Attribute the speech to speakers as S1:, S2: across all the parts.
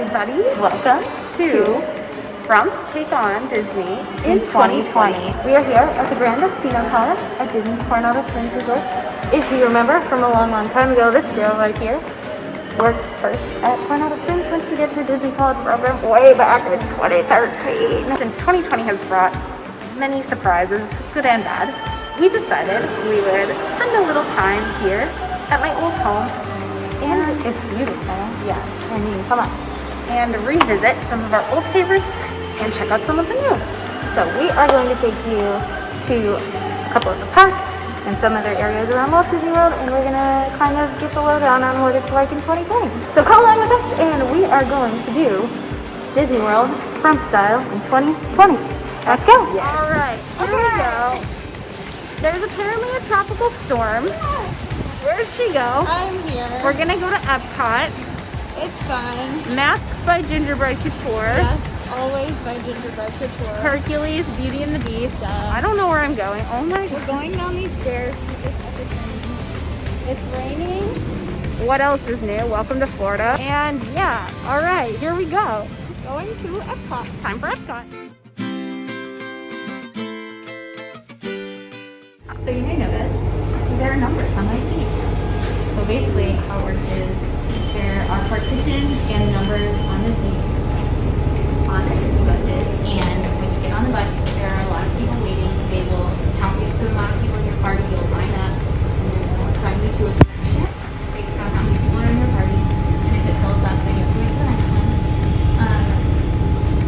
S1: everybody. Welcome to Frumps Take on Disney in 2020.
S2: We are here at the Grand Destino Palace at Disney's Coronado Springs Resort. If you remember from a long time ago, this girl right here worked first at Coronado Springs when she did her Disney College program way back in 2013.
S1: Since 2020 has brought many surprises, good and bad, we decided we would spend a little time here at my old home. And it's beautiful.
S2: Yeah, I mean, come on.
S1: And revisit some of our old favorites and check out some of the new.
S2: So we are going to take you to a couple of the parks and some other areas around Walt Disney World, and we're gonna kind of get the lowdown on what it's like in 2020. So come along with us, and we are going to do Disney World Frump style in 2020. Let's go.
S1: Yes. All right, here we go. There's apparently a tropical storm. Where did she go?
S3: I'm here.
S1: We're gonna go to Epcot.
S3: It's fine.
S1: Masks by Gingerbread Couture.
S3: Yes, always by Gingerbread Couture.
S1: Hercules, Beauty and the Beast.
S3: Duh.
S1: I don't know where I'm going. Oh my
S3: We're
S1: god.
S3: going down these stairs. It's raining.
S1: What else is new? Welcome to Florida. And yeah, all right, here we go.
S3: Going to Epcot.
S1: Time for Epcot.
S2: So you may notice there are numbers on my seat. So basically how it works is there are partitions and numbers on the seats on the Disney buses, and when you get on the bus there are a lot of people waiting. They will count you the amount of people in your party, you'll line up, and then they'll assign you to a section based on how many people are in your party, and if it fills up then you have to wait for the next one.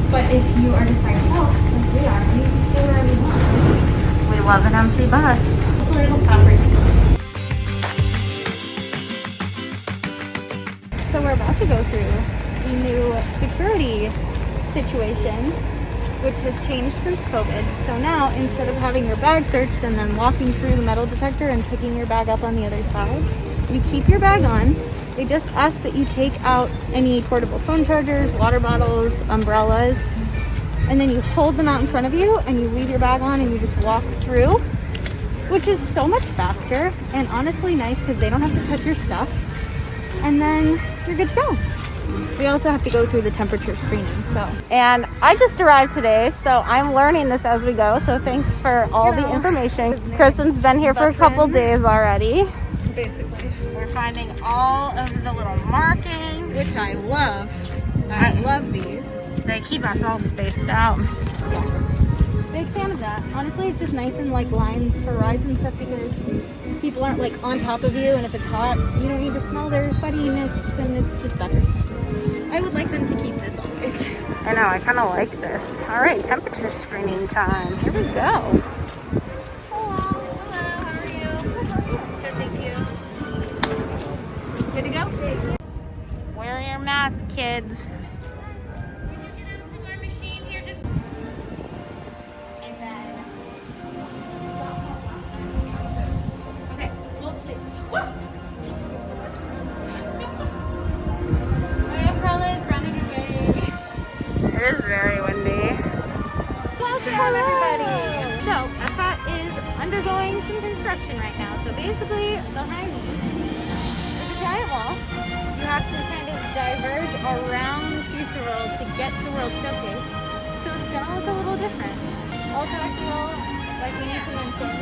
S2: But if you are just by yourself, like we are, you can stay wherever you want.
S1: We love an empty bus.
S2: Hopefully it'll stop right now.
S3: So we're about to go through the new security situation, which has changed since COVID. So now, instead of having your bag searched and then walking through the metal detector and picking your bag up on the other side, you keep your bag on. They just ask that you take out any portable phone chargers, water bottles, umbrellas, and then you hold them out in front of you and you leave your bag on and you just walk through, which is so much faster and honestly nice because they don't have to touch your stuff. And then you're good to go. We also have to go through the temperature screening, so.
S1: And I just arrived today, so I'm learning this as we go. So thanks for all the information. Kristen's been here for a couple days already.
S3: Basically.
S1: We're finding all of the little markings.
S3: Which I love. I love these.
S1: They keep us all spaced out.
S3: Yes. Big fan of that. Honestly, it's just nice and like lines for rides and stuff because people aren't like on top of you, and if it's hot, you don't need to smell their sweatiness, and it's just better. I would like them to keep this always.
S1: I know, I kind of like this. All right, temperature screening time. Here we go.
S3: Hello, how are you? Good, thank you. Good to go?
S1: Wear your mask, kids. It is very windy.
S3: Welcome everybody! So, Epcot is undergoing some construction right now. So basically, behind me is a giant wall. You have to kind of diverge around Future World to get to World Showcase. So it's gonna look a little different. Also, I feel like we need to mention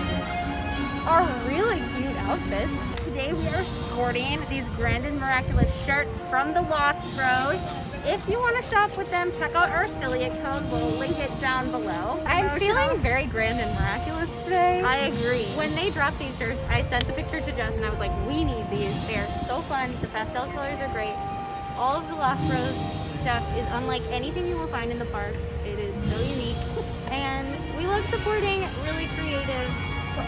S3: our really cute outfits.
S1: Today we are sporting these Grand and Miraculous shirts from the Lost Bros. If you want to shop with them, check out our affiliate code. We'll link it down below.
S3: I'm feeling very grand and miraculous today.
S1: I agree.
S3: When they dropped these shirts, I sent the picture to Jess and I was like, we need these. They're so fun. The pastel colors are great. All of the Lost Bros stuff is unlike anything you will find in the parks. It is so unique. And we love supporting really creative,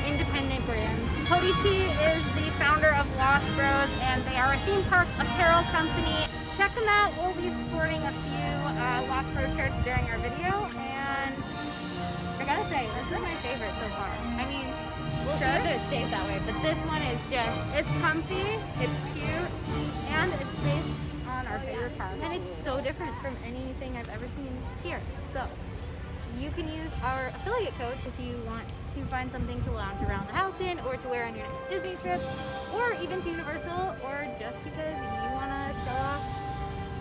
S3: independent brands. Cody T is the founder of Lost Bros, and they are a theme park apparel company. Check them out. We'll be sporting a few Lost Bros shirts during our video, and I gotta say, this is my favorite so far. I mean, we'll see if it stays that way, but this one is just, it's comfy, it's cute, and it's based on our favorite park. And it's so different from anything I've ever seen here. So you can use our affiliate code if you want to find something to lounge around the house in, or to wear on your next Disney trip, or even to Universal, or just because you want to show off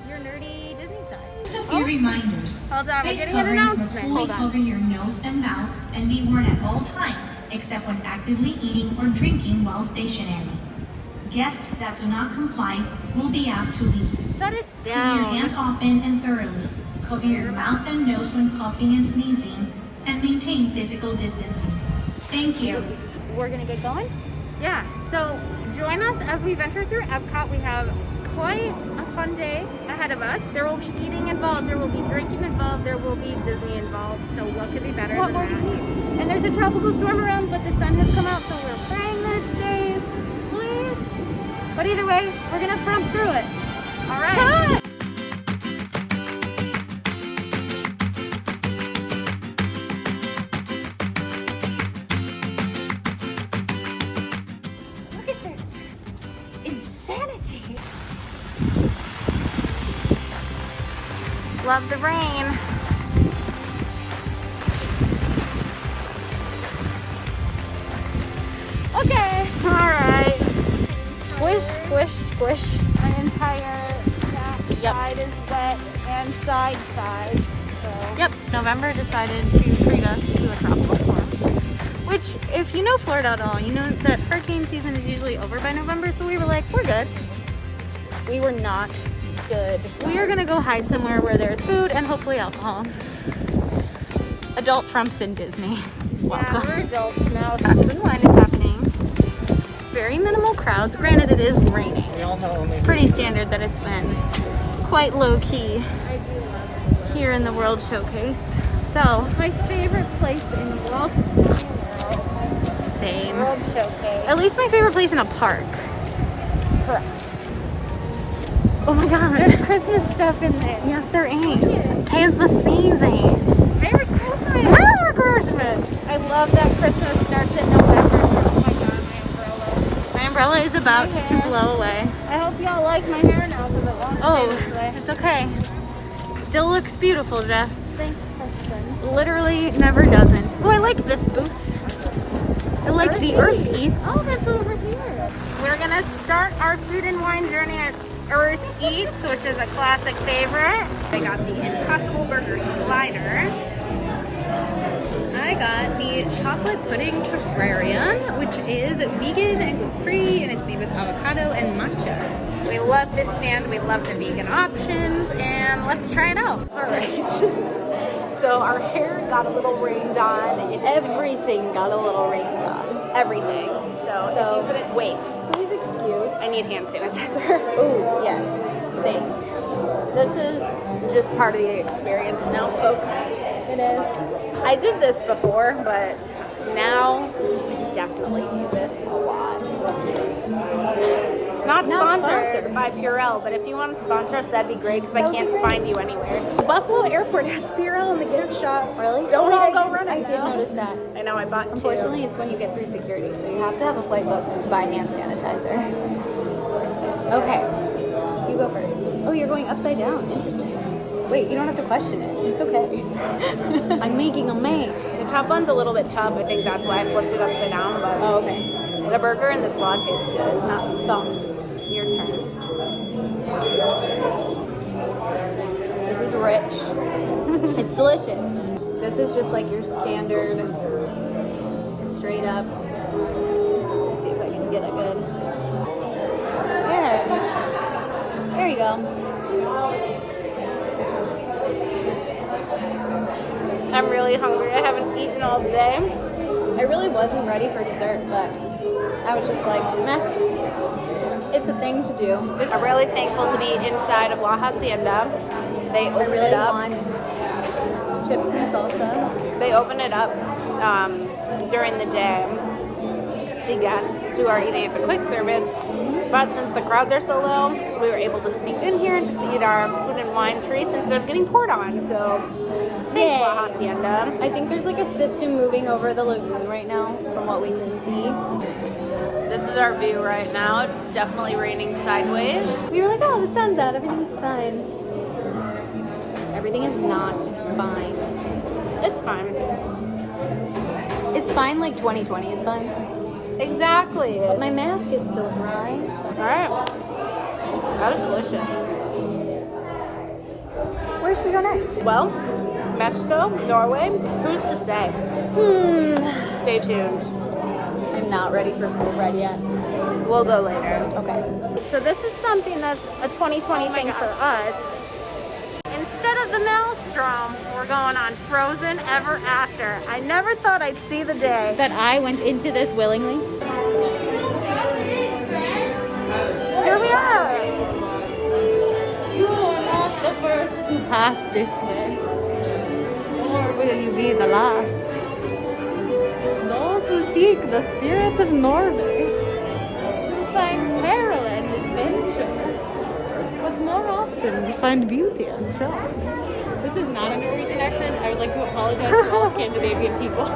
S3: your super nerdy Disney side.
S4: Just a few reminders.
S1: Hold on, we're
S4: Face
S1: getting an
S4: coverings must
S1: announcement.
S4: fully
S1: Hold on.
S4: cover your nose and mouth and be worn at all times, except when actively eating or drinking while stationary. Guests that do not comply will be asked to leave.
S1: Shut it
S4: Clean your
S1: down.
S4: hands often and thoroughly. Cover your mouth and nose when coughing and sneezing, and maintain physical distancing. Thank you.
S3: We're gonna get going.
S1: Yeah, so join us as we venture through Epcot. We have quite a fun day ahead of us. There will be eating involved, there will be drinking involved, there will be Disney involved. So what could be better
S3: What
S1: than
S3: more do
S1: that?
S3: you need? And there's a tropical storm around, but the sun has come out, so we're praying that it stays. Please. But either way, we're gonna frump through it.
S1: All right.
S3: Come on. Look at this. Insanity.
S1: Love the rain.
S3: Okay.
S1: All right.
S3: Squish, squish, squish. My entire back side is wet and side. So
S2: Yep, November decided to treat us to a tropical storm. Which, if you know Florida at all, you know that hurricane season is usually over by November, so we were like, we're good. We were not good. We are gonna go hide somewhere where there's food and hopefully alcohol. Adult Frumps in Disney. Welcome.
S1: Yeah, we're adults now.
S2: Capsule and wine is happening. Very minimal crowds. Granted, it is raining. It's pretty standard that it's been quite low key
S1: I do love it.
S2: here in the World Showcase. So,
S1: My favorite place in Walt.
S2: same.
S1: World Showcase.
S2: At least my favorite place in a park.
S1: Correct.
S2: Oh my god.
S1: There's Christmas stuff in there.
S2: Yes, there is. 'Tis the season.
S1: Merry Christmas.
S2: Merry Christmas.
S1: I love that Christmas starts in November. Oh my god, my umbrella.
S2: My umbrella is about
S1: My
S2: to
S1: hair.
S2: blow away.
S1: I hope y'all like my hair now because it won't
S2: Oh,
S1: stay this way.
S2: it's okay. Still looks beautiful, Jess.
S1: Thanks, husband.
S2: Literally never doesn't. Oh, I like this booth. I like the Earth Eats.
S1: Oh, that's over here. We're gonna start our food and wine journey at Earth Eats, which is a classic favorite. I got the Impossible Burger slider.
S2: I got the chocolate pudding terrarium, which is vegan and gluten-free, and it's made with avocado and matcha.
S1: We love this stand. We love the vegan options, and let's try it out. All right. So our hair got a little rained on.
S2: Everything got a little rained on.
S1: Everything. So if you couldn't wait,
S2: Please excuse.
S1: I need hand sanitizer.
S2: Oh, yes. Same.
S1: This is just part of the experience now, folks.
S2: It is.
S1: I did this before, but now definitely do this a lot. Not sponsored by Purell, but if you want to sponsor us, that'd be great because I can't find you anywhere. Buffalo Airport has Purell in the gift shop.
S2: Really?
S1: Don't all go
S2: I
S1: running.
S2: did notice that.
S1: I know, I bought two.
S2: Unfortunately, it's when you get through security, so you have to have a flight booked to buy hand sanitizer. Okay, you go first. Oh, you're going upside down. Interesting. Wait, you don't have to question it. It's okay. I'm making a mess.
S1: The top one's a little bit tough. I think that's why I flipped it upside down. But
S2: Oh, okay.
S1: the burger and this latte is good.
S2: It's not soft.
S1: Your turn.
S2: This is rich. It's delicious. This is just like your standard, straight up. Let's see if I can get it good. Yeah. There you go.
S1: I'm really hungry. I haven't eaten all day.
S2: I really wasn't ready for dessert, but I was just like, meh. It's a thing to do.
S1: I'm really thankful to be inside of La Hacienda. They
S2: I
S1: opened
S2: really
S1: it up.
S2: want chips and salsa.
S1: They open it up during the day to guests who are eating at the quick service. But since the crowds are so low, we were able to sneak in here just to eat our food and wine treats instead of getting poured on. So thanks, La Hacienda.
S2: I think there's like a system moving over the lagoon right now from what we can see.
S5: This is our view right now. It's definitely raining sideways.
S2: We were like, oh, the sun's out, everything's fine. Everything is not fine.
S1: It's fine.
S2: It's fine like 2020 is fine.
S1: Exactly.
S2: But my mask is still dry.
S1: All right. That is delicious.
S2: Where should we go next?
S1: Well, Mexico, Norway, who's to say? Stay tuned.
S2: I'm not ready for school bread yet.
S1: We'll go later.
S2: Okay.
S1: So this is something that's a 2020 thing for us. Instead of the Maelstrom, we're going on Frozen Ever After. I never thought I'd see the day.
S2: That I went into this willingly.
S1: Here we are.
S2: You are not the first to pass this way, nor will you be the last. Those who seek the spirit of Norway will find peril and adventure, but more often find beauty and charm. This is not a Norwegian accent. I would like to apologize to all Scandinavian people.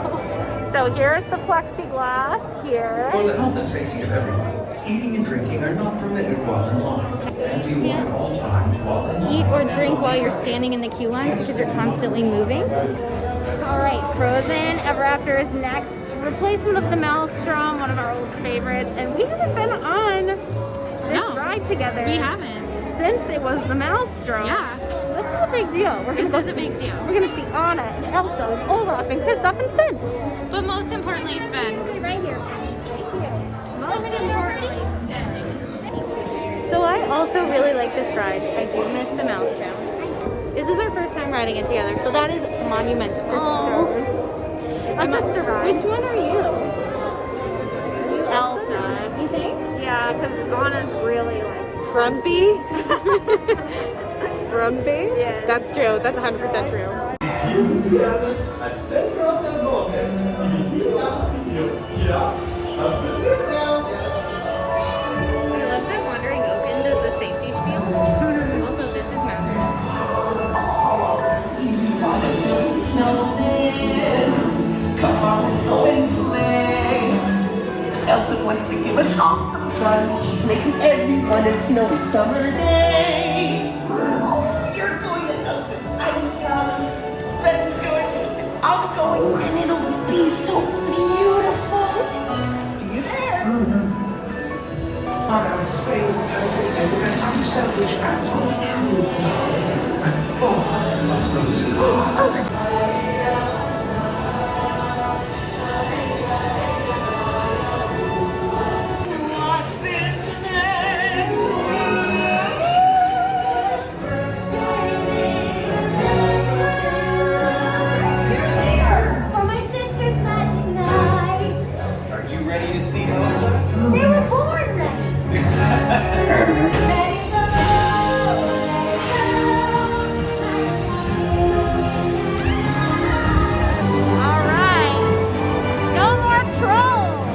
S1: So here's the plexiglass here.
S6: For the health and safety of everyone, eating and drinking are not permitted while in line.
S2: So
S6: And
S2: you
S6: be warned at all times while in line.
S2: Eat or drink while you're standing in the queue lines because you're constantly moving.
S1: All right, Frozen Ever After is next. Replacement of the Maelstrom, one of our old favorites. And we haven't been on this ride together.
S2: We haven't.
S1: Since it was the Maelstrom.
S2: Yeah.
S1: This is a big deal.
S2: This is a big deal.
S1: We're going to see Anna and Elsa and Olaf and Kristoff and Sven.
S2: But most importantly, Sven.
S1: Right here. Thank you. Most importantly,
S2: So I also really like this ride. I do miss the Maelstrom. This is our first time riding it together, so that is monumental.
S1: a sister ride.
S2: Which one are you?
S1: Elsa.
S2: You think?
S1: Yeah, because Anna's really like
S2: Frumpy? Frumpy?
S1: Yeah.
S2: That's true. That's 100% true.
S7: Hier sind die Ernest, ein Background der Morgen. Die Videos, ja,
S2: I love that Wandering Oaken does the safety spiel. Also, this is Maelstrom.
S8: Come on, let's go and play. Elsa wants to give us all some fun, making everyone a snowy summer day. You're going to Elsa's ice house. Ben's going, I'm going, and it'll be so beautiful. See you there.
S7: I'm saying to her sister, we're going to have selfish and true love. Oh, Frozen.
S9: For my sister's magic night.
S6: Are you ready to see Elsa?
S9: They were born ready. Let it go,
S1: all right. No more trolls.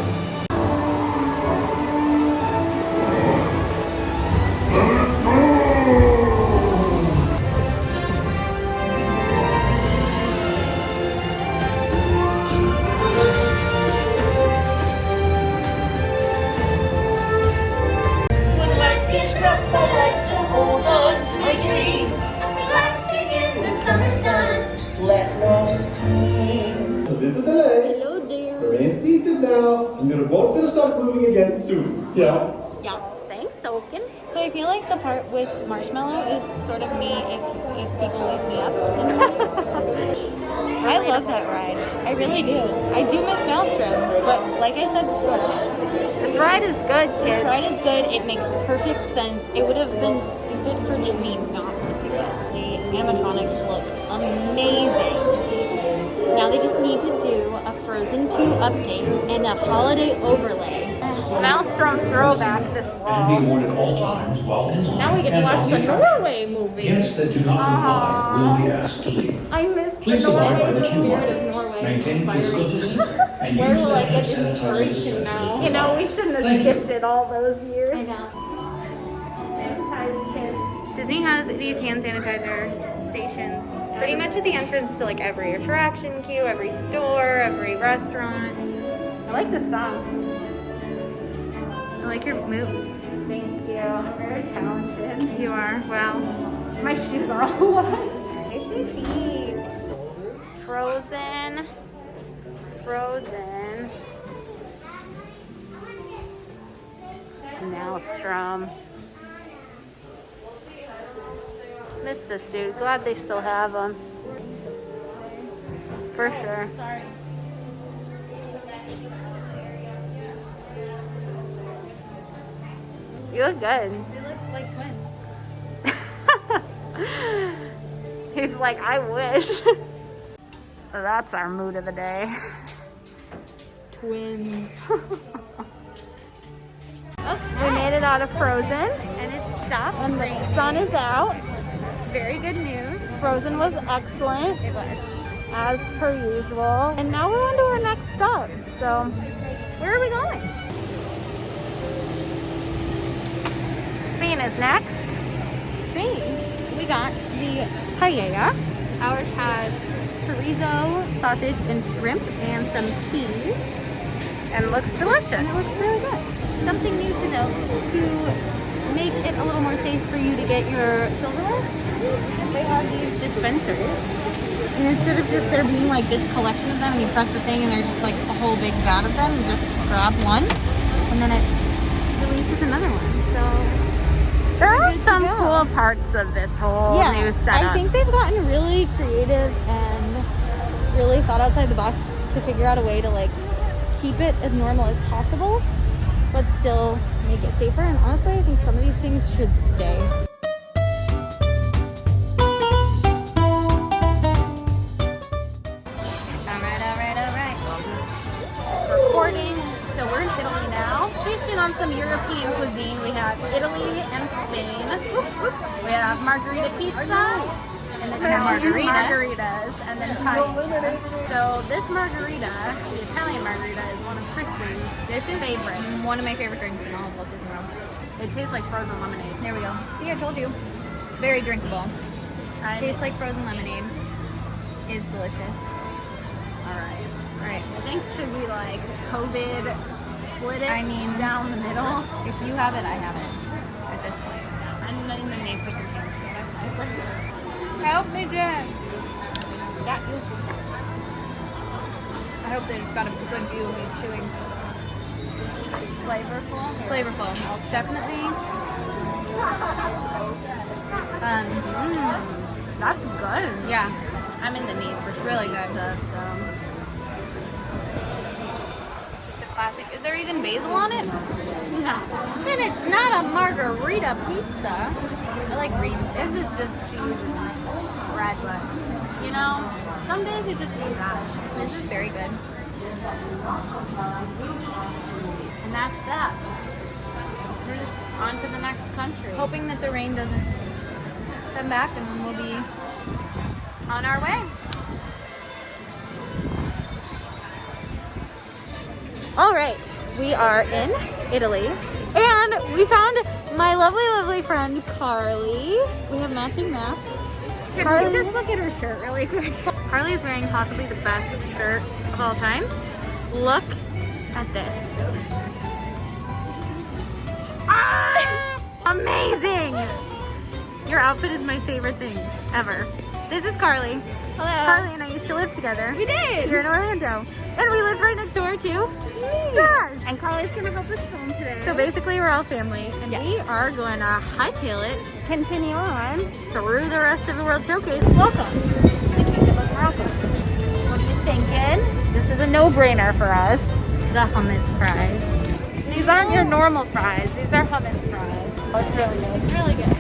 S4: When life gets rough, I like to hold on to my dream of relaxing in the summer sun.
S8: Just letting off steam.
S7: A little delay.
S2: Hello, dear.
S7: Remain seated now, and the boat will start moving again soon. Yeah?
S2: Yeah.
S1: Thanks, Oaken.
S2: So I feel like the part with Marshmallow is sort of me if people wake me up in the morning. I love that ride. I really do. I do miss Maelstrom, but like I said before,
S1: This ride is good,
S2: this
S1: kids.
S2: ride is good. It makes perfect sense. It would have been stupid for Disney not to do it. The animatronics look amazing. Now they just need to do a Frozen 2 update and a holiday overlay.
S1: Maelstrom throwback this
S6: And be
S1: wall.
S6: warned at all times while in line.
S2: Now we get to
S6: and
S2: watch
S6: on
S2: the
S6: attraction.
S2: Norway movie.
S6: Guests that do not comply will be asked to leave.
S1: I miss
S6: Please
S1: the
S6: abide by
S1: Norway.
S6: the
S2: The
S6: queue
S2: spirit
S6: line.
S2: of Norway
S6: Maintain
S2: inspired
S6: physical
S2: me.
S6: distancing and
S2: Where
S6: use
S2: will
S6: the
S2: I get
S6: hand sanitizer
S2: inspiration
S6: dispensers.
S2: now?
S1: You know, we shouldn't have
S6: Thank you.
S1: skipped it all those years.
S2: I know.
S1: Sanitized kids.
S3: Disney has these hand sanitizer stations pretty much at the entrance to like every attraction queue, every store, every restaurant.
S1: I like the song.
S3: I like your moves.
S1: Thank you. I'm very talented.
S3: You are. Wow.
S1: My shoes are all wet.
S3: Nice your feet.
S1: Frozen. Frozen. Maelstrom. Miss this dude. Glad they still have them. For sure.
S3: Sorry.
S1: You look good.
S3: They look like twins.
S1: He's like, I wish. That's our mood of the day.
S2: Twins.
S1: We made it out of Frozen,
S3: And it stopped.
S1: and the sun is out.
S3: Very good news.
S1: Frozen was excellent,
S3: It was.
S1: as per usual. And now we're on to our next stop. So, where are we going? Spain is next.
S3: Spain. We got the paella. Ours had chorizo, sausage, and shrimp, and some peas.
S1: And looks delicious.
S3: And it looks really good. Something new to note, to make it a little more safe for you to get your silverware, they have these dispensers. And instead of just there being like this collection of them and you press the thing and they're just like a whole big vat of them, you just grab one and then it releases another one. So
S1: There are
S3: good to
S1: some
S3: go.
S1: cool parts of this whole new setup.
S3: I think they've gotten really creative and really thought outside the box to figure out a way to like keep it as normal as possible, but still make it safer. And honestly, I think some of these things should stay. Alright.
S1: It's recording, so we're in Italy now. Feasting on some European cuisine. We have Italy and Spain. We have margarita pizza and Italian margaritas, and then paella. So this margarita, the Italian margarita, is one of Kristen's favorites.
S3: One of my favorite drinks in all of Walt Disney World.
S1: It tastes like frozen lemonade.
S3: There we go. See, I told you. Very drinkable. Tastes like frozen lemonade. Is delicious.
S1: Alright.
S3: Alright.
S1: I think should we like COVID split it
S3: I mean,
S1: down the middle?
S3: If you have it, I have it. At this point.
S1: I'm not even name for some hand sanitizer.
S3: Help me, Jess. Got you. I hope they just got a good view of me chewing.
S1: Flavorful.
S3: Flavorful. Definitely.
S1: That's good.
S3: Yeah.
S1: I'm in the need for some
S3: Really good.
S1: pizza, so.
S3: Just a classic. Is there even basil on it?
S1: No.
S3: Then it's not a margarita pizza. I like green.
S1: This is just cheese and bread, but you know, some days you just need that.
S3: This is very good.
S1: And that's that. We're just on to the next country.
S3: Hoping that the rain doesn't come back and then we'll be on our way. All right, we are in Italy and we found my lovely friend Carly. We have matching masks.
S1: Can we just look at her shirt really quick?
S3: Carly's wearing possibly the best shirt of all time. Look at this. Ah! Amazing! Your outfit is my favorite thing ever. This is Carly.
S1: Hello.
S3: Carly and I used to live together.
S1: We did.
S3: Here in Orlando. And we lived right next door to Jazz.
S1: And Carly's gonna help us film today.
S3: So basically we're all family and we are going to hightail it
S1: continue on.
S3: through the rest of the World Showcase. Welcome.
S1: The Kingdom of Morocco. What are you thinking? This is a no-brainer for us.
S3: The hummus fries.
S1: These aren't your normal fries. These are hummus fries. Oh, it's really good.
S3: It's really good.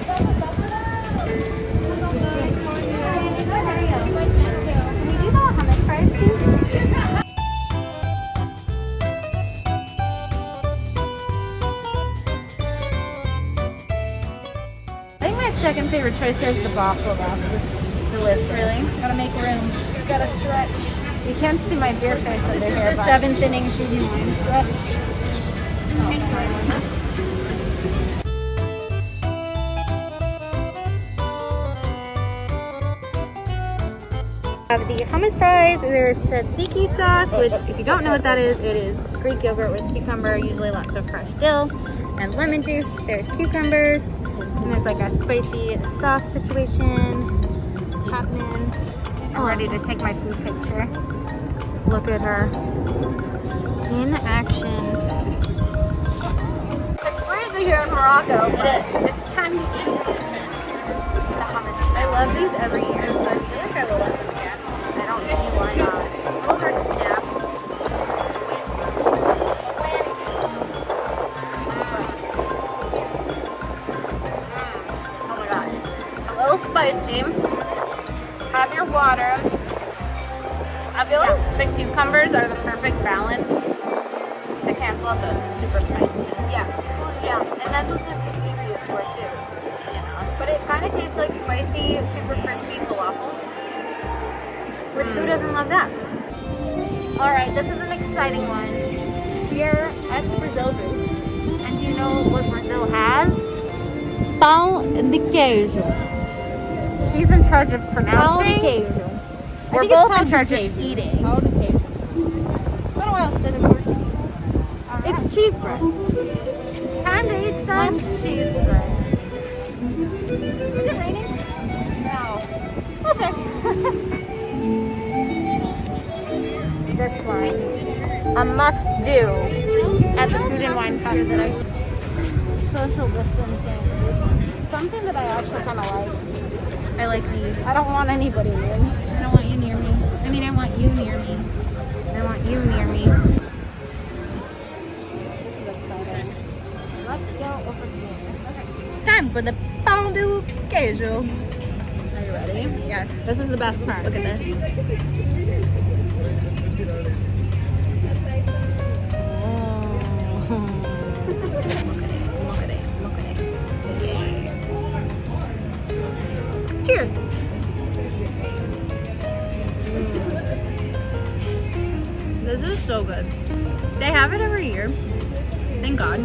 S1: Can we do the hummus fries, please? I think my second favorite choice here is the baklava. Delicious. Really?
S3: Gotta make room. Gotta stretch.
S1: You can't see my beer face under
S3: This
S1: here.
S3: is the
S1: but-
S3: 7th inning food and wine stretch. Have the hummus fries. There's tzatziki sauce, which if you don't know what that is, it is Greek yogurt with cucumber, usually lots of fresh dill, and lemon juice. There's cucumbers, and there's like a spicy sauce situation happening.
S1: I'm ready to take my food picture.
S3: Look at her in action.
S1: It's freezing here in Morocco, but it's time to eat the hummus
S3: I love these every year, so I feel like I will love them again.
S1: I don't see why not.
S3: A little hard to snap.
S1: Oh my gosh. A little spicy. Have your water. I feel like the cucumbers are the perfect balance to cancel out the super spiciness.
S3: Yeah, it cools you down. And that's what the tzatziki is for too.
S1: You know?
S3: But it kind of tastes like spicy, super crispy falafel. Which who doesn't love that?
S1: Alright, this is an exciting one.
S3: Here at the Brazil booth.
S1: And do you know what Brazil has?
S3: Pão de queijo.
S1: She's in charge of
S3: Pão de
S1: pronouncing.
S3: queijo.
S1: We're
S3: think it's
S1: both
S3: pão
S1: in
S3: de
S1: charge of
S3: queijo.
S1: eating.
S3: Pão de queijo. It's been a while since I did Portuguese. It's cheese bread.
S1: Time to eat some cheese bread.
S3: Is it raining?
S1: No.
S3: Okay.
S1: This one. A must do at the Food and Wine Festival. Social distancing is something that I actually kind of like.
S3: I like these.
S1: I don't want anybody near me.
S3: I don't want you near me. I mean, I want you near me. I want you near me.
S1: This is exciting. Let's go over here.
S3: Time for the pão de queijo.
S1: Are you ready?
S3: Yes.
S1: This is the best part.
S3: Look at this. Cheers. This is so good. They have it every year. Thank God.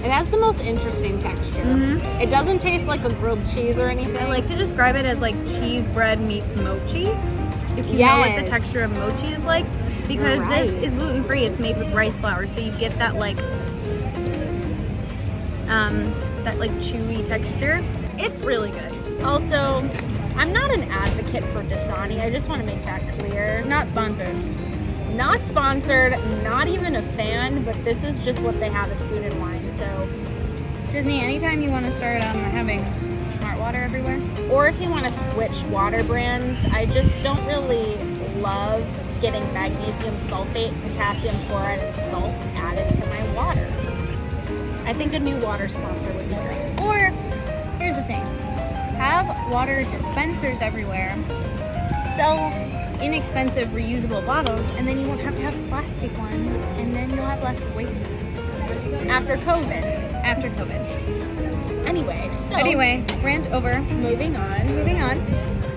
S1: It has the most interesting texture.
S3: Mhm.
S1: It doesn't taste like a grilled cheese or anything.
S3: I like to describe it as like cheese bread meets mochi. If you know what the
S1: Yes.
S3: texture of mochi is like. Because
S1: You're
S3: this
S1: right.
S3: is gluten free. It's made with rice flour. So you get that like chewy texture. It's really good.
S1: Also, I'm not an advocate for Dasani. I just want to make that clear.
S3: Not sponsored.
S1: Not sponsored, not even a fan, but this is just what they have at Food and Wine. So,
S3: Disney, anytime you want to start having smart water everywhere.
S1: or if you want to switch water brands, I just don't really love getting magnesium sulfate, potassium chloride, and salt added to my water. I think a new water sponsor would be great.
S3: Or, here's the thing. Have water dispensers everywhere. Sell inexpensive reusable bottles, and then you won't have to have plastic ones, and then you'll have less waste.
S1: After COVID.
S3: After COVID.
S1: Anyway, so
S3: rant over.
S1: moving on.
S3: Moving on.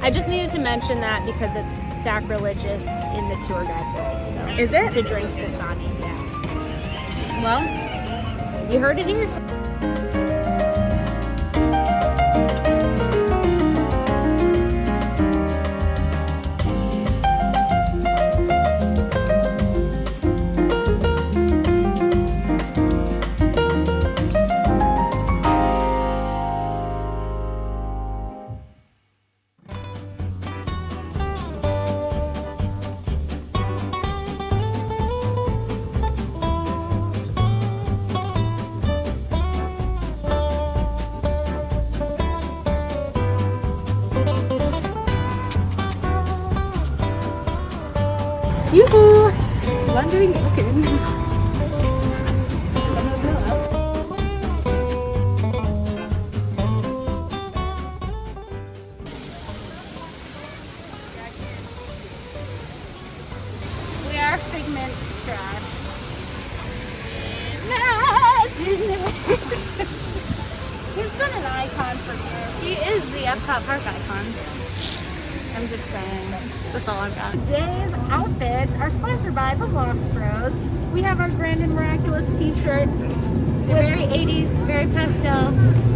S1: I just needed to mention that because it's sacrilegious in the tour guide world. So
S3: Is it?
S1: to drink Dasani? Yeah.
S3: Well,
S1: You heard it here. Yoo-hoo! Wondering chicken. We are Figment trash. He's been an icon for years.
S3: he is the Epcot Park icon.
S1: I'm just saying.
S3: That's all I've got.
S1: Today's outfits are sponsored by the Lost Bros. We have our Grand and Miraculous t-shirts.
S3: They're very 80s, very pastel,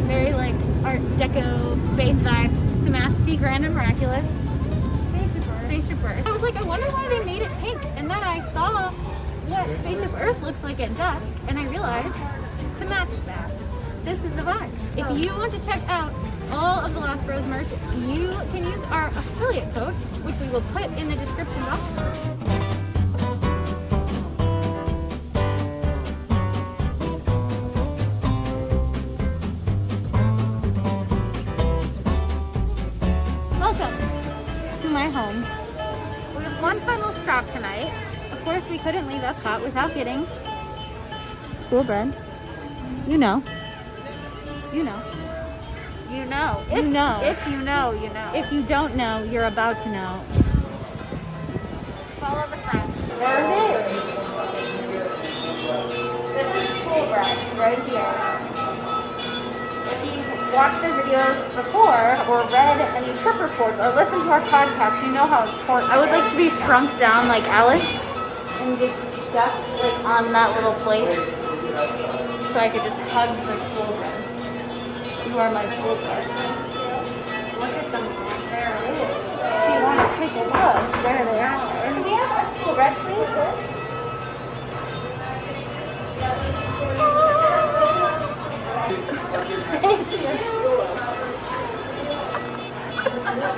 S3: very like Art Deco space vibes
S1: To match the Grand and Miraculous.
S3: Spaceship Earth. I was like, I wonder why they made it pink. And then I saw what Spaceship Earth looks like at dusk, and I realized to match that. This is the vibe. If you want to check out all of the Lost Bros merch, you can use our affiliate code, which we will put in the description box. course, we couldn't leave Epcot without getting school bread. You know. You know.
S1: You know.
S3: You know.
S1: If you know, you know.
S3: If you don't know, you're about to know.
S1: Follow the friends. There it is. This is school bread right here. If you've watched the videos before or read any trip reports or listened to our podcast, you know how important
S3: I would like to be shrunk down like Alice and just stuck like on that little plate so I could just hug the school bread. You are my school bread.
S1: Look at them. There it is. If you want to take a look, there they are.
S3: Can we have a school bread, please?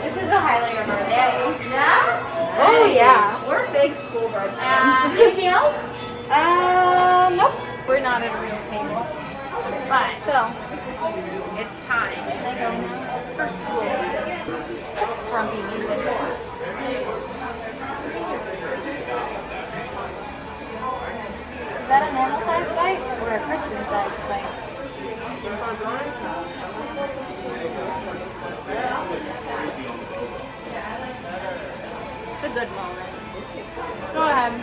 S3: This is the highlight of our day. Yeah?
S1: Oh yeah, we're big school bread fans.
S3: Anything else? Nope. We're not at a real table.
S1: But
S3: So,
S1: it's time for school.
S3: frumpy music. Is that a normal size bite or a Kristen size bite?
S1: It's a good moment.
S3: Go ahead.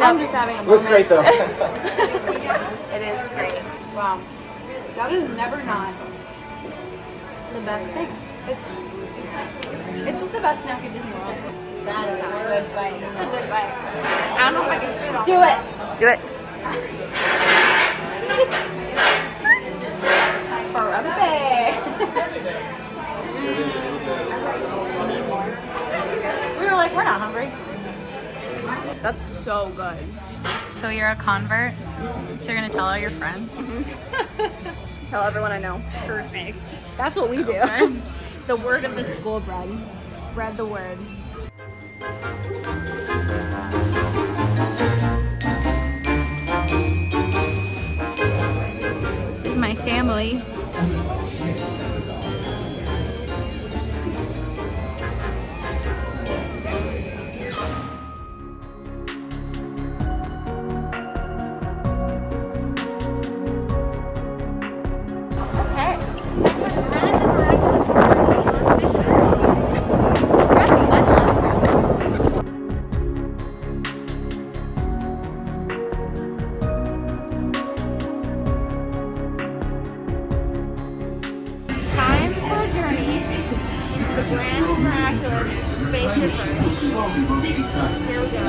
S1: I'm just having a moment.
S10: Looks great though.
S1: It is great. Wow.
S3: That is never not the best thing. It's just the best snack at Disney World. That is a good bite.
S1: It's a good bite. I don't know if I can fit all.
S3: Do it.
S1: Do it.
S3: We were like, we're not hungry.
S1: That's so good.
S3: So you're a convert? So you're gonna tell all your friends?
S1: Tell everyone I know. Perfect. That's what we do.
S3: Good.
S1: The word of the school bread. Spread the word.
S3: This is my family.
S1: Time for a journey to the grand miraculous spacious earth. Here we go.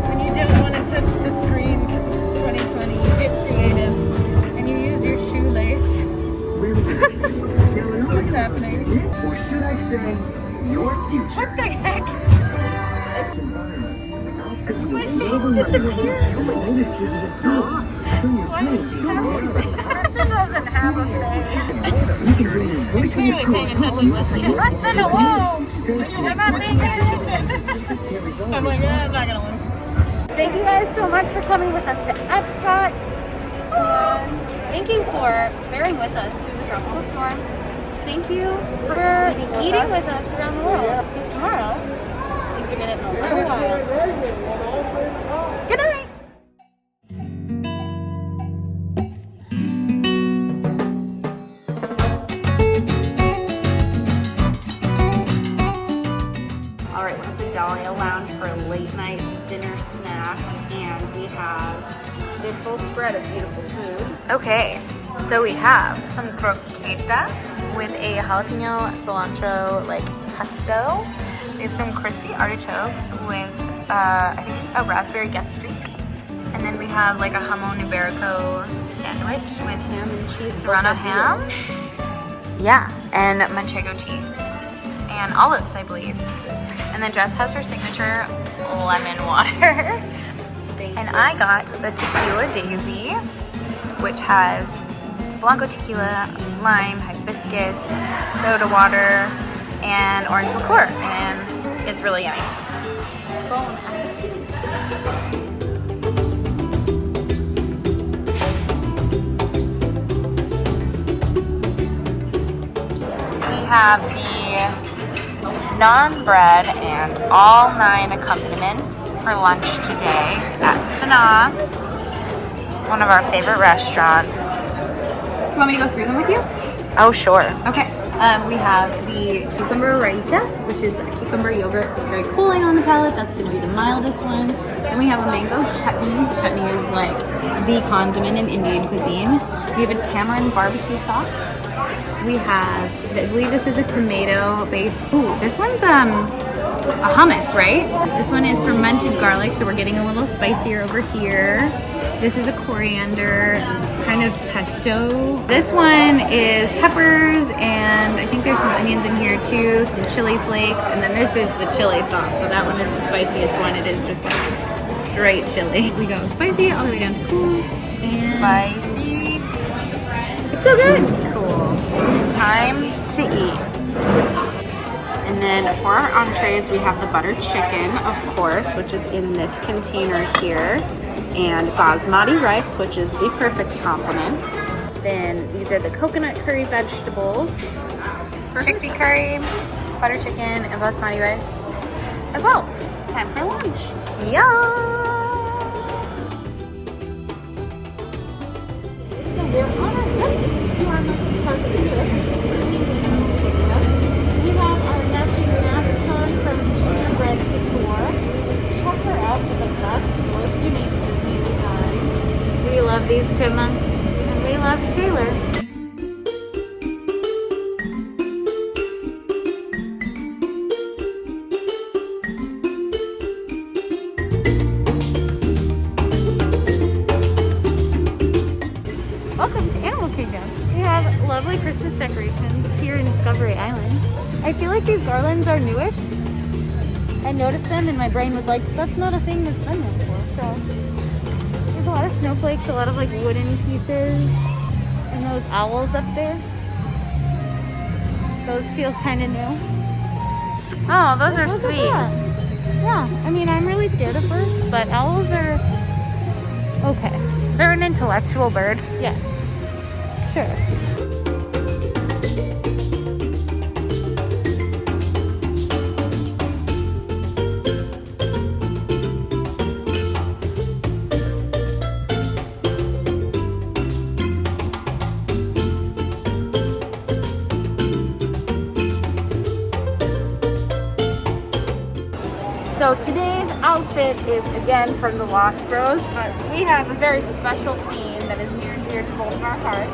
S3: When you don't want to touch the screen because it's 2020, you get creative and you use your shoelace. This is what's happening.
S7: Or should I say, your future?
S1: What the heck?
S7: My
S1: face disappeared.
S7: The latest digital tools. Turn your dreams into reality.
S1: Kristen doesn't have a face.
S7: You can bring your
S3: You're clearly paying attention this year.
S1: Kristen, hello! You're not paying attention.
S3: I'm like, I'm not gonna win.
S1: Thank you guys so much for coming with us to Epcot.
S3: And thank you for bearing with us through the tropical storm.
S1: Thank you for eating with us around the world. Tomorrow,
S3: Things are gonna get a little wild.
S1: good night. All right, we're at the Dahlia Lounge for a late night dinner snack, and we have this whole spread of beautiful food.
S2: Okay, so we have some croquetas with a jalapeno cilantro like pesto. We have some crispy artichokes with I think a raspberry gastrique, and then we have like a jamon iberico sandwich with
S1: Ham and cheese.
S2: serrano ham. Yeah, and manchego cheese. And olives, I believe. And then Jess has her signature lemon water. And I got the tequila daisy, which has blanco tequila, lime, hibiscus, soda water, and orange liqueur. And it's really yummy. Bon appetit. We have the non-bread and all 9 accompaniments for lunch today at Sanaa, one of our favorite restaurants.
S3: Do you want me to go through them with you?
S2: Oh, sure.
S3: Okay. We have the cucumber raita, which is a cucumber yogurt. It's very cooling on the palate. That's going to be the mildest one. Then we have a mango chutney. Chutney is like the condiment in Indian cuisine. We have a tamarind barbecue sauce. We have, I believe this is a tomato base. Ooh, this one's a hummus, right? This one is fermented garlic, so we're getting a little spicier over here. This is a coriander kind of pesto. This one is peppers, and I think there's some onions in here too, some chili flakes, and then this is the chili sauce. So that one is the spiciest one. It is just like straight chili. We go spicy all the way down to cool.
S2: Spicy.
S3: It's so good.
S2: Cool. Time to eat.
S1: And then for our entrees, we have the butter chicken, of course, which is in this container here, and basmati rice, which is the perfect complement. Then these are the coconut curry vegetables.
S2: Chickpea curry, butter chicken, and basmati rice as well.
S1: Time for lunch.
S2: Yum!
S1: So we're on our way to our next park trip. We have our matching masks on from Gingerbread Couture. Check her out for the best, most unique Disney designs.
S3: We love these chipmunks, and we love Taylor. Welcome to Animal Kingdom. We have lovely Christmas decorations here in Discovery Island. I feel like these garlands are newish. I noticed them and my brain was like, that's not a thing that's been there before. So there's a lot of snowflakes, a lot of like wooden pieces, and those owls up there. Those feel kind of new.
S2: Oh, those are
S3: Those
S2: sweet.
S3: fun. Yeah, I mean, I'm really scared of birds, but owls are okay.
S2: They're an intellectual bird.
S3: Yes, sure.
S1: So today's outfit is again from the Lost Bros, but we have a very special theme that is near and dear to both of our hearts.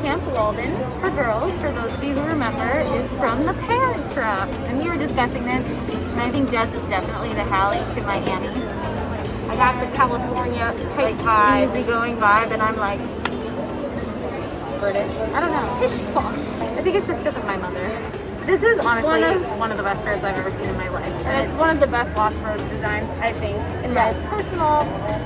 S3: Camp Walden for girls, for those of you who remember, is from the Parent Trap. And we were discussing this, and I think Jess is definitely the Hallie to my Annie.
S1: I got the California tight
S3: Like,
S1: ties.
S3: easygoing vibe, and I'm like, British. I don't know. Pish posh. I think it's just because of my mother. This is honestly one of the best shirts I've ever seen in my life.
S1: And it's one of the best Lost Bros designs, I think, in my personal,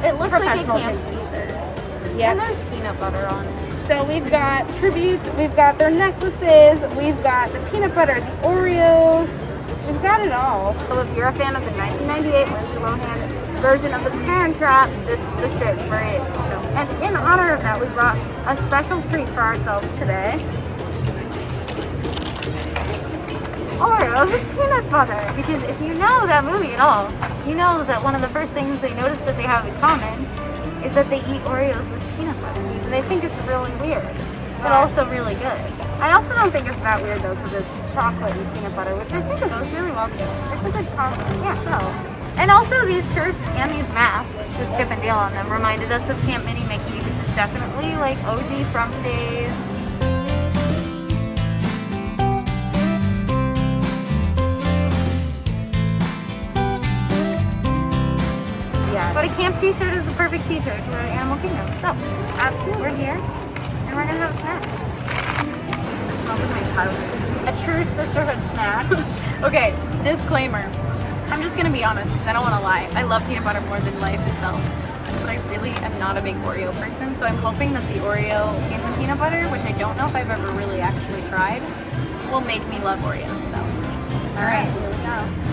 S3: it looks like a
S1: professional
S3: camp
S1: opinion.
S3: t-shirt.
S1: Yeah.
S3: And there's peanut butter on it.
S1: So we've got tributes, we've got their necklaces, we've got the peanut butter, the Oreos, we've got it all. So if you're a fan of the 1998 Lindsay Lohan version of the Parent Trap, this shirt's for you. And in honor of that, we brought a special treat for ourselves today. Oreos with peanut butter.
S3: Because if you know that movie at all, you know that one of the first things they notice that they have in common is that they eat Oreos with peanut butter.
S1: And I think it's really weird.
S3: But also really good.
S1: I also don't think it's that weird though, because it's chocolate and peanut butter, which I think is really well done. It's a good compliment. Yeah. So,
S3: And also these shirts and these masks with Chip and Dale on them reminded us of Camp Minnie Mickey, which is definitely like OG Frump days.
S1: yeah.
S3: But A camp t-shirt is the perfect t-shirt for Animal Kingdom. So, we're here, and we're gonna have a snack.
S5: It smells like my childhood.
S3: A true sisterhood snack.
S5: Okay, disclaimer. I'm just gonna be honest because I don't want to lie. I love peanut butter more than life itself, but I really am not a big Oreo person. So I'm hoping that the Oreo in the peanut butter, which I don't know if I've ever really actually tried, will make me love Oreos. So, all right, here we go.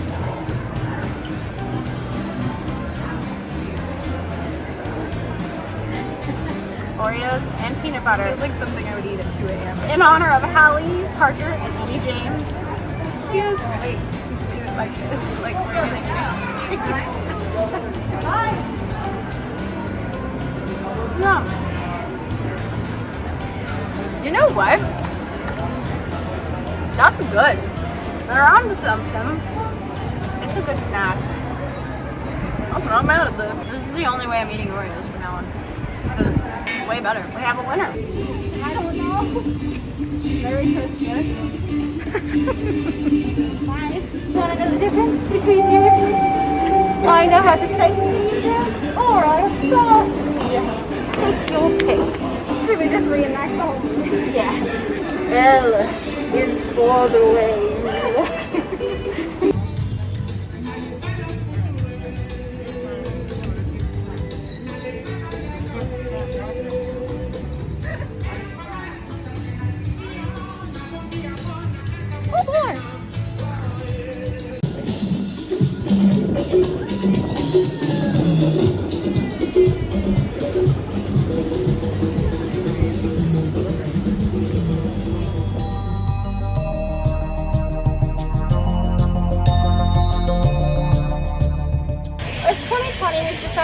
S3: Oreos and peanut butter.
S5: Feels like something I would eat at 2 a.m.
S3: In honor of Hallie, Parker, and Amy James.
S5: Cheers. Wait, do it like this, like we're getting
S3: No.
S5: You know what? That's good.
S3: They're on to something. It's a good snack.
S5: I'm out of this. This is the only way I'm eating Oreos from now on. It's way better.
S3: We have a winner. I don't know. Merry Christmas. Bye. Want to know the difference between your I know how to take it or I sauce. Take your pick. Should we just reenact the whole thing? Yeah. L is for the way.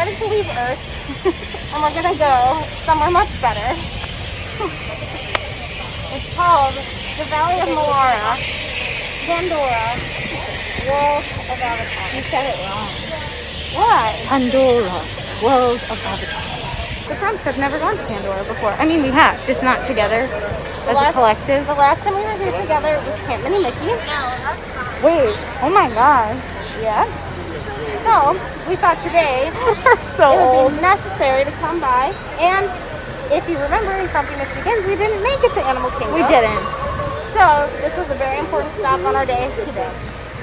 S3: To leave Earth and we're gonna go somewhere much better. It's called the Valley of Melara, Pandora, World of Avatar. You said it wrong. What? Pandora, World of Avatar. The Frumps have never gone to Pandora before. I mean, we have, just not together as a collective. The last time we were here together was Camp Minnie Mickey. Wait, oh my god. Yeah. So, we thought today it would be necessary to come by, and if you remember in Frumpy Miss Begins, we didn't make it to Animal Kingdom.
S2: We didn't.
S3: So, this was a very important stop on our day today.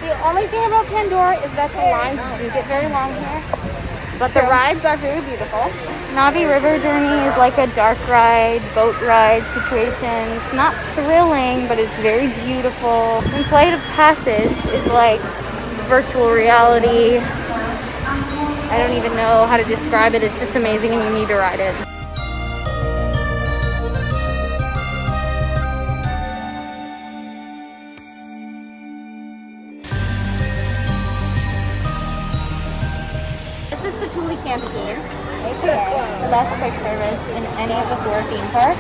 S3: The only thing about Pandora is that the lines do get very long here, but the rides are very beautiful.
S2: Navi River Journey is like a dark ride, boat ride situation. It's not thrilling, but it's very beautiful. And Flight of Passage is like virtual reality. I don't even know how to describe it. It's just amazing and you need to ride it.
S3: This is Satuli Canteen, aka the best quick service in any of the 4 theme parks.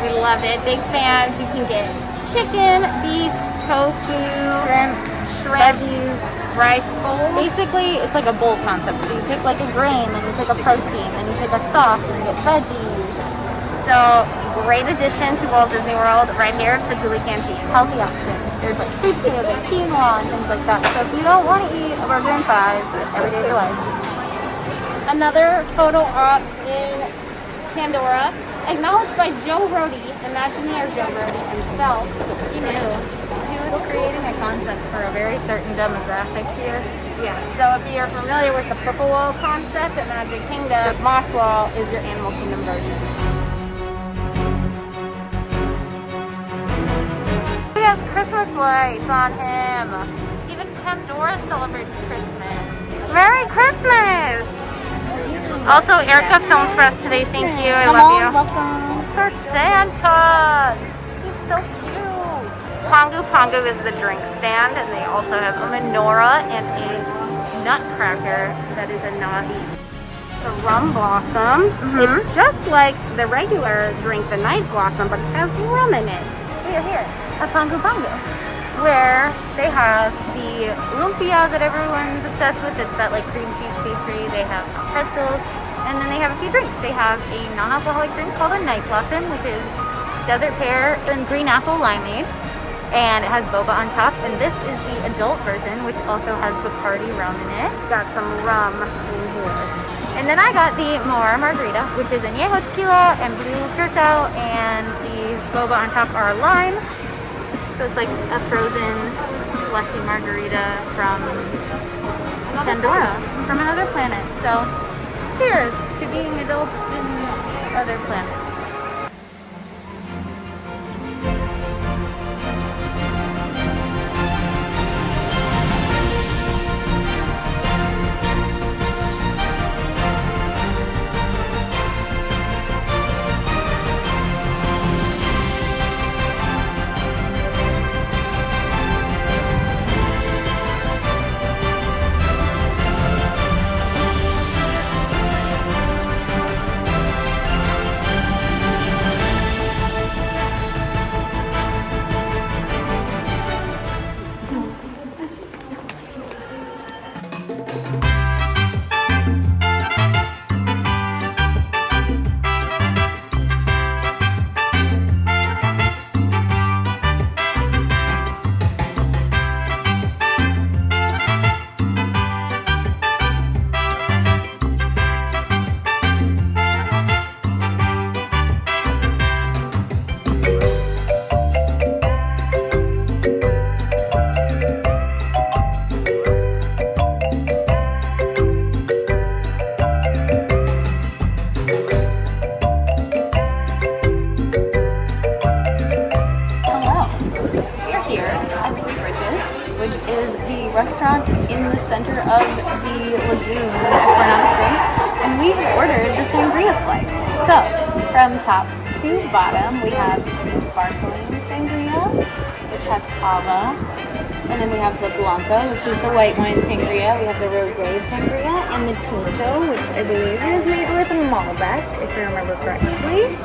S3: We love it. Big fans. You can get chicken, beef, tofu, shrimp, veggies, rice bowls.
S2: Basically, it's like a bowl concept. So you pick like a grain, then you pick a protein, then you pick a sauce, and you get veggies.
S3: So, great addition to Walt Disney World right here at Satuli Canteen.
S2: Healthy options. There's like sweet potatoes, like quinoa, and things like that. So if you don't want to eat a burger and fries every day of your life.
S3: Another photo op in Pandora, acknowledged by Joe Rohde, Imagineer Joe Rohde himself. He knew.
S2: He was creating a concept for a very certain demographic here.
S3: Yes, so if you're familiar with the Purple Wall concept at Magic Kingdom, Moss Wall is your Animal Kingdom version. He has Christmas lights on him. Even Pandora celebrates Christmas. Merry Christmas! Also, Erica filmed for us today. Thank you. I love you.
S2: Welcome.
S3: It's our Santa. He's so cute. Pongu Pongu is the drink stand, and they also have a menorah and a nutcracker that is a Navi. The rum blossom. It's just like the regular drink, the night blossom, but it has rum in it. We are here at Pongu Pongu, where they have the lumpia that everyone's obsessed with. It's that like cream cheese pastry. They have pretzels, and then they have a few drinks. They have a non-alcoholic drink called a night blossom, which is desert pear and green apple limeade. and it has boba on top. And this is the adult version, which also has Bacardi rum in it.
S1: Got some rum in here.
S3: And then I got the Margarita, which is añejo tequila and blue curacao, and these boba on top are lime. So it's like a frozen slushy margarita from Pandora, from another planet. So cheers to being adults in other planets.
S5: Restaurant in the center of the lagoon at Coronado Springs, and we have ordered the sangria flight. So, from top to bottom, we have the sparkling sangria, which has cava, and then we have the blanca, which is the white wine sangria. We have the rosé sangria, and the tinto, which I believe is made with Malbec, if I remember correctly.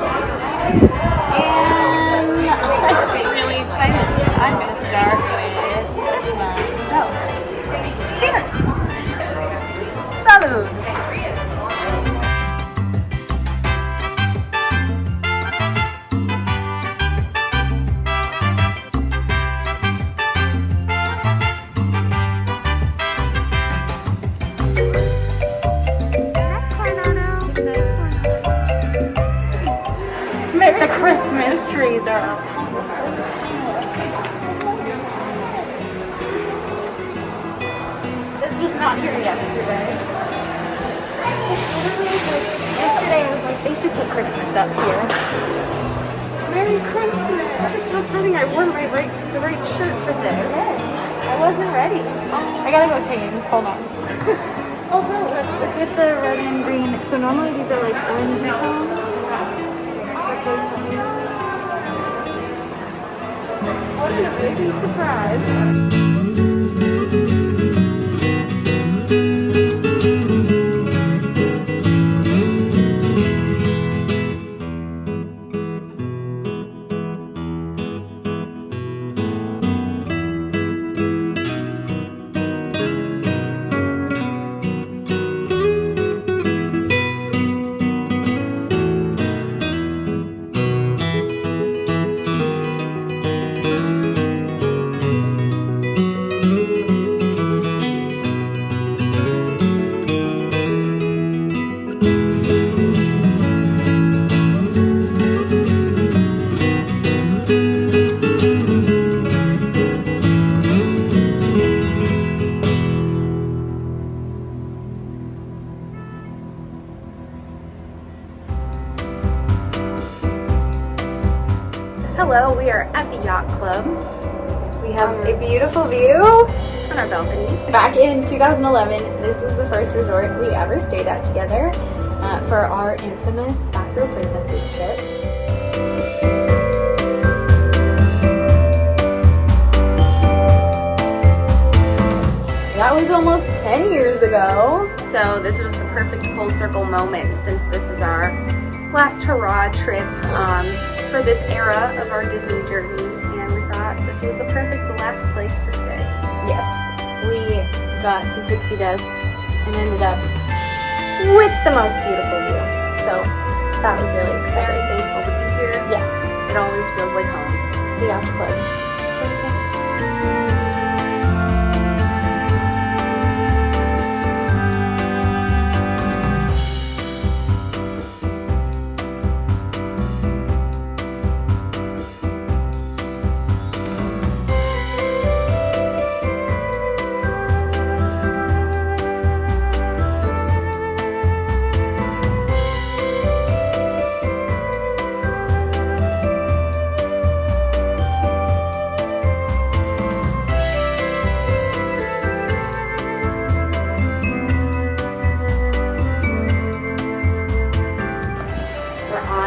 S5: And I'm really excited. I'm going to start with this one. So, cheers! Salud! The Christmas trees are up. This was not here yesterday. Yesterday I was like, they should put Christmas up here. Merry Christmas! This is so exciting. I wore the right shirt for this. I wasn't ready. I gotta go change. Hold on. Also, let's look at the red and green. So normally these are like orangey tones. What an amazing surprise.
S1: Hello, we are at the Yacht Club. We have
S5: A beautiful view.
S1: on our balcony.
S5: Back in 2011, this was the first resort we ever stayed at together for our infamous Back Row Princesses trip. That was almost 10 years ago.
S1: So this was the perfect full circle moment since this is our last hurrah trip for this era of our Disney journey, and we thought this was the last place to stay.
S5: Yes, we got some pixie dust and ended up with the most beautiful view. So that was really
S1: Very
S5: exciting.
S1: thankful to be here.
S5: Yes,
S1: It always feels like home.
S5: the Yacht Club.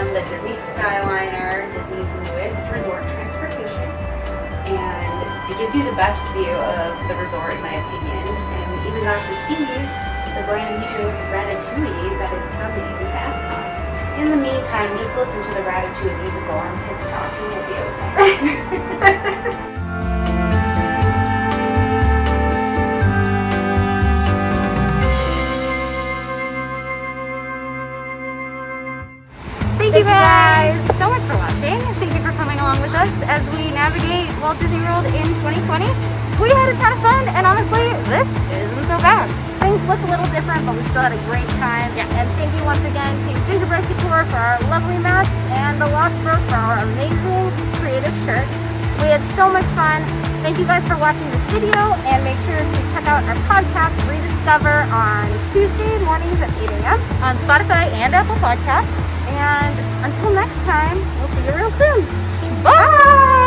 S1: The Disney Skyliner, Disney's newest resort transportation, and it gives you the best view of the resort in my opinion, and we even got to see the brand new Ratatouille that is coming to Epcot. In the meantime, just listen to the Ratatouille musical on TikTok and you'll be okay.
S3: Thank you guys so much for watching. Thank you for coming along with us as we navigate Walt Disney World in 2020. We had a ton of fun, and honestly, this isn't so bad. Things look a little different, but we still had a great time. Yeah. And thank you once again to Gingerbread Couture for our lovely masks and the Lost Bros for our amazing creative shirts. We had so much fun. Thank you guys for watching this video, and make sure to check out our podcast, Rediscover, on Tuesday mornings at 8 a.m. on Spotify and Apple Podcasts. And until next time, we'll see you real soon. Bye!